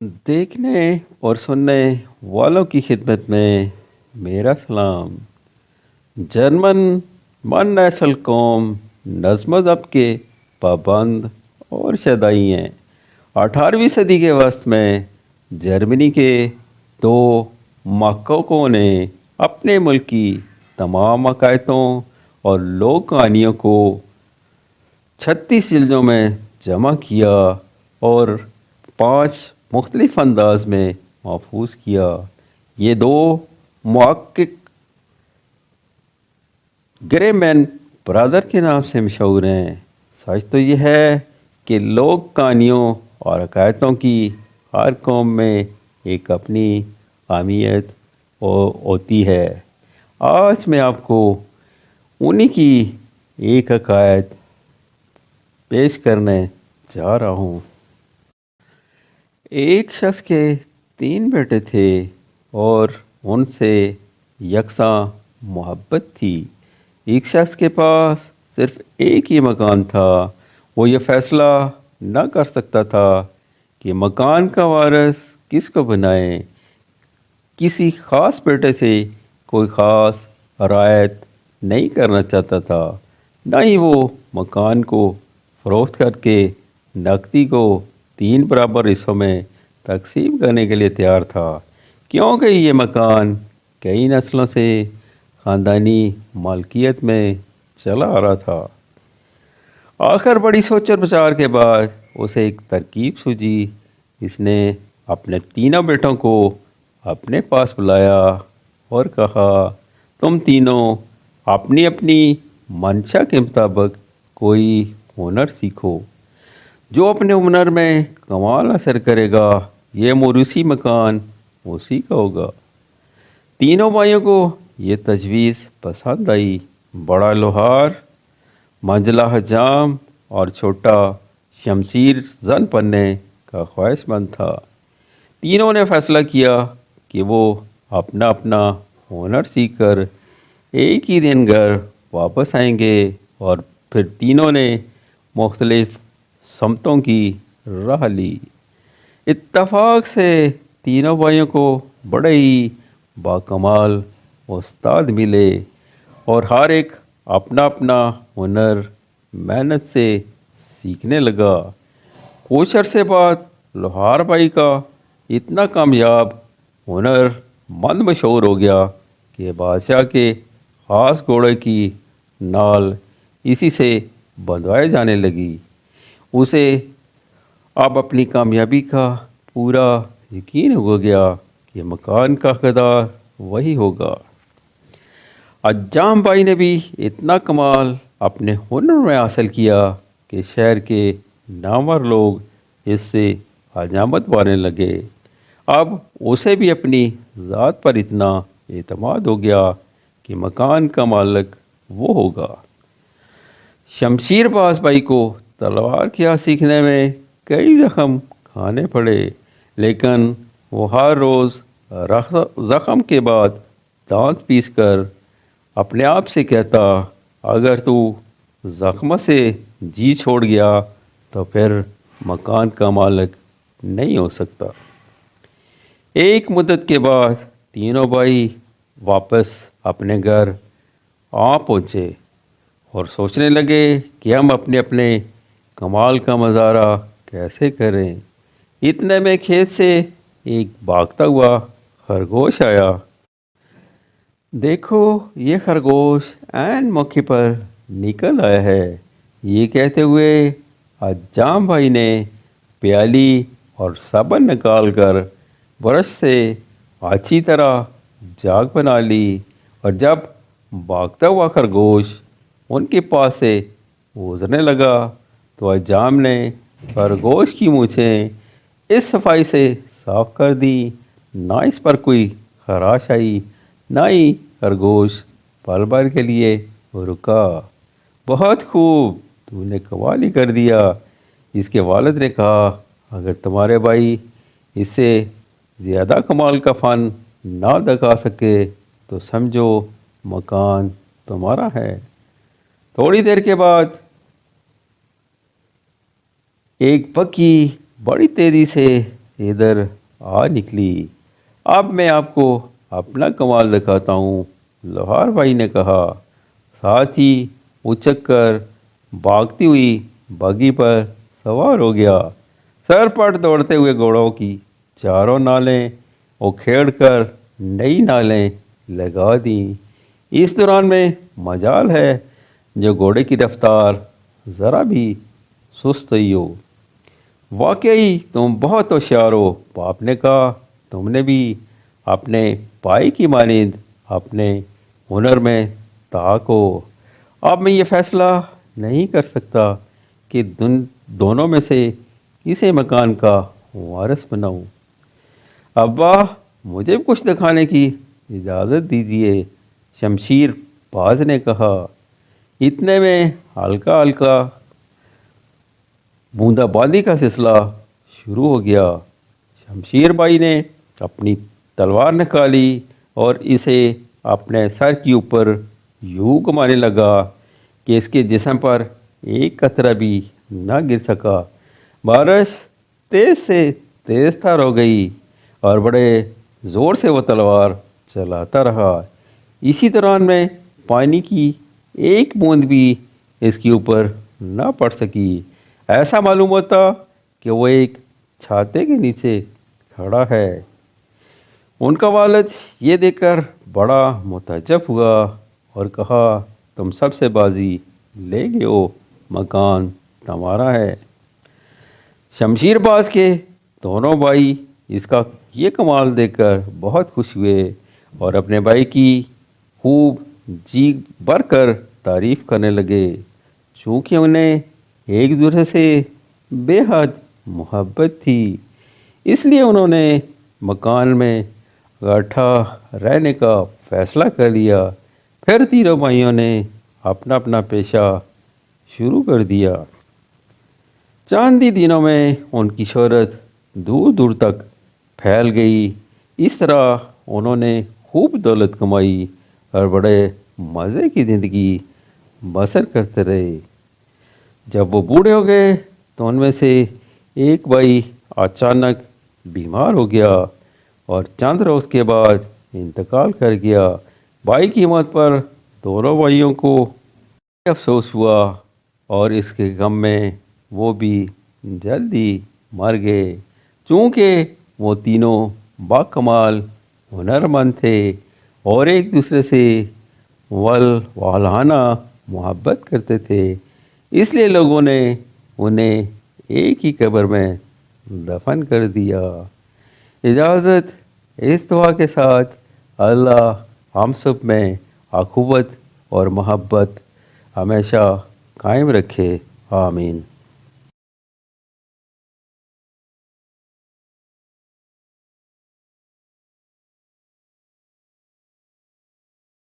देखने और सुनने वालों की खिदमत में मेरा सलाम। जर्मन मन नस्ल कौम नज़्म ज़ब्त के पाबंद और शदाई हैं। 18वीं सदी के वस्त में जर्मनी के दो महक़क़ों ने अपने मुल्क की तमाम अकायतों और लोक कहानियों को 36 जिल्दों में जमा किया और 5 मुख्तलिफ अंदाज में महफूज किया। ये दो मुहक्किक ग्रेमैन ब्रदर के नाम से मशहूर हैं। सच तो ये है कि लोक कहानियों और हकायतों की हर कौम में एक अपनी अहमियत होती है। आज मैं आपको उन्हीं की एक हकायत पेश करने जा रहा हूँ। एक शख्स के 3 बेटे थे और उनसे यकसा मोहब्बत थी। एक शख्स के पास सिर्फ एक ही मकान था। वो ये फैसला न कर सकता था कि मकान का वारिस किसको बनाए। किसी ख़ास बेटे से कोई ख़ास रायत नहीं करना चाहता था, न ही वो मकान को फ़रोख्त करके नकदी को 3 बराबर हिस्सों में तकसीम करने के लिए तैयार था, क्योंकि ये मकान कई नस्लों से ख़ानदानी मालकियत में चला आ रहा था। आखिर बड़ी सोच और विचार के बाद उसे एक तरकीब सूझी। इसने अपने तीनों बेटों को अपने पास बुलाया और कहा, तुम तीनों अपनी अपनी मंशा के मुताबिक कोई हुनर सीखो। जो अपने हुनर में कमाल हासिल करेगा, ये मोरूसी मकान उसी का होगा। तीनों भाइयों को ये तजवीज़ पसंद आई। बड़ा लोहार, मंझला हजाम और छोटा शमशीर जन बनने का ख्वाहिशमंद था। तीनों ने फैसला किया कि वो अपना अपना हुनर सीख कर एक ही दिन घर वापस आएंगे और फिर तीनों ने मुख्तलिफ समतों की राह ली। इत्तफाक से तीनों भाइयों को बड़े ही बाकमाल उस्ताद मिले और हर एक अपना अपना हुनर मेहनत से सीखने लगा। कुछ अरसे बाद लोहार भाई का इतना कामयाब हुनर मंद मशहूर हो गया कि बादशाह के ख़ास घोड़े की नाल इसी से बंधवाए जाने लगी। उसे अब अपनी कामयाबी का पूरा यकीन हो गया कि मकान का हक़दार वही होगा। अज्जाम भाई ने भी इतना कमाल अपने हुनर में हासिल किया कि शहर के नामवर लोग इससे हजामत पाने लगे। अब उसे भी अपनी ज़ात पर इतना एतमाद हो गया कि मकान का मालिक वो होगा। शमशीर बाज भाई को तलवार क्या सीखने में कई ज़ख्म खाने पड़े, लेकिन वो हर रोज़ ज़ख्म के बाद दांत पीस कर अपने आप से कहता, अगर तू ज़ख्म से जी छोड़ गया तो फिर मकान का मालिक नहीं हो सकता। एक मुद्दत के बाद तीनों भाई वापस अपने घर आ पहुँचे और सोचने लगे कि हम अपने अपने कमाल का मज़ारा कैसे करें। इतने में खेत से एक भागता हुआ खरगोश आया। देखो, ये खरगोश ऐन मौके पर निकल आया है, ये कहते हुए अज्जाम भाई ने प्याली और साबन निकाल कर ब्रश से अच्छी तरह जाग बना ली और जब भागता हुआ खरगोश उनके पास से गुजरने लगा तो अज्जाम ने खरगोश की मूछें इस सफाई से साफ कर दी, ना इस पर कोई खराश आई, ना ही खरगोश पल भर के लिए रुका। बहुत खूब, तूने कमाल ही कर दिया। इसके वालिद ने कहा, अगर तुम्हारे भाई इससे ज़्यादा कमाल का फ़न ना दिखा सके तो समझो मकान तुम्हारा है। थोड़ी देर के बाद एक पक्षी बड़ी तेज़ी से ادھر آ نکلی۔ اب میں آپ کو اپنا کمال دکھاتا ہوں، لوہار بھائی نے کہا، ساتھ ہی اچک کر بھاگتی ہوئی بگی پر سوار ہو گیا۔ سر پر دوڑتے ہوئے گھوڑوں کی چاروں نالیں اکھیڑ کر نئی نالیں لگا دیں۔ اس دوران میں مجال ہے جو گھوڑے کی رفتار ذرا بھی سست ہی ہو۔ واقعی تم بہت ہوشیار ہو، باپ نے کہا، تم نے بھی اپنے بھائی کی مانند اپنے ہنر میں طاق ہو۔ اب میں یہ فیصلہ نہیں کر سکتا کہ دونوں میں سے کسے مکان کا وارث بناؤں۔ ابا، مجھے بھی کچھ دکھانے کی اجازت دیجیے، شمشیر باز نے کہا۔ اتنے میں ہلکا ہلکا بوندا باندی کا سلسلہ شروع ہو گیا۔ شمشیر بھائی نے اپنی تلوار نکالی اور اسے اپنے سر کے اوپر یوں گھمانے لگا کہ اس کے جسم پر ایک قطرہ بھی نہ گر سکا۔ بارش تیز سے تیز تر ہو گئی اور بڑے زور سے وہ تلوار چلاتا رہا۔ اسی دوران میں پانی کی ایک بوند بھی اس کے اوپر نہ پڑ سکی۔ ایسا معلوم ہوتا کہ وہ ایک چھاتے کے نیچے کھڑا ہے۔ ان کا والد یہ دیکھ کر بڑا متعجب ہوا اور کہا، تم سب سے بازی لے گئے ہو، مکان تمہارا ہے۔ شمشیر باز کے دونوں بھائی اس کا یہ کمال دیکھ کر بہت خوش ہوئے اور اپنے بھائی کی خوب جی بھر کر تعریف کرنے لگے۔ چونکہ انہیں ایک دوسرے سے بے حد محبت تھی، اس لیے انہوں نے مکان میں اکٹھا رہنے کا فیصلہ کر لیا۔ پھر تینوں بھائیوں نے اپنا اپنا پیشہ شروع کر دیا۔ چند ہی دنوں میں ان کی شہرت دور دور تک پھیل گئی۔ اس طرح انہوں نے خوب دولت کمائی اور بڑے مزے کی زندگی بسر کرتے رہے۔ جب وہ بوڑھے ہو گئے تو ان میں سے ایک بھائی اچانک بیمار ہو گیا اور چند روز کے بعد انتقال کر گیا۔ بھائی کی موت پر دونوں بھائیوں کو افسوس ہوا اور اس کے غم میں وہ بھی جلدی مر گئے۔ چونکہ وہ تینوں باکمال ہنرمند تھے اور ایک دوسرے سے والہانہ محبت کرتے تھے، اس لیے لوگوں نے انہیں ایک ہی قبر میں دفن کر دیا۔ اجازت اس دعا کے ساتھ، اللہ ہم سب میں اخوت اور محبت ہمیشہ قائم رکھے، آمین۔